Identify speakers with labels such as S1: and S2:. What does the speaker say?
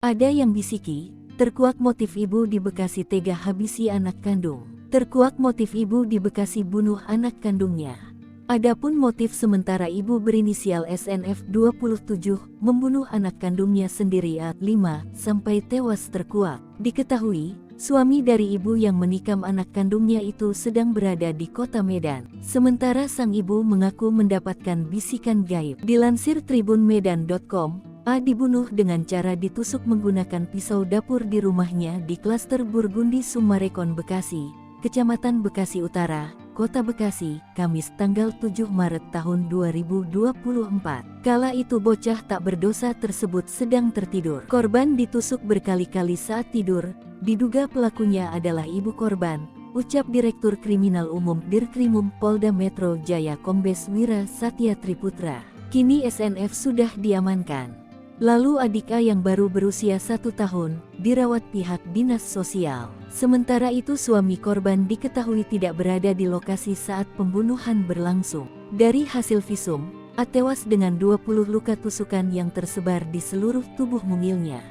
S1: Ada yang bisiki, terkuak motif ibu di Bekasi tega habisi anak kandung. Terkuak motif ibu di Bekasi bunuh anak kandungnya. Adapun motif sementara ibu berinisial SNF 27 membunuh anak kandungnya sendiri A5 sampai tewas terkuak. Diketahui, suami dari ibu yang menikam anak kandungnya itu sedang berada di kota Medan. Sementara sang ibu mengaku mendapatkan bisikan gaib. Dilansir tribunmedan.com, A dibunuh dengan cara ditusuk menggunakan pisau dapur di rumahnya di klaster Burgundi Sumarekon Bekasi, Kecamatan Bekasi Utara, Kota Bekasi, Kamis tanggal 7 Maret tahun 2024. Kala itu bocah tak berdosa tersebut sedang tertidur. Korban ditusuk berkali-kali saat tidur, diduga pelakunya adalah ibu korban, ucap Direktur Kriminal Umum Dirkrimum Polda Metro Jaya Kombes Wira Satya Triputra. Kini SNF sudah diamankan. Lalu adik A yang baru berusia 1 tahun, dirawat pihak dinas sosial. Sementara itu suami korban diketahui tidak berada di lokasi saat pembunuhan berlangsung. Dari hasil visum, A tewas dengan 20 luka tusukan yang tersebar di seluruh tubuh mungilnya.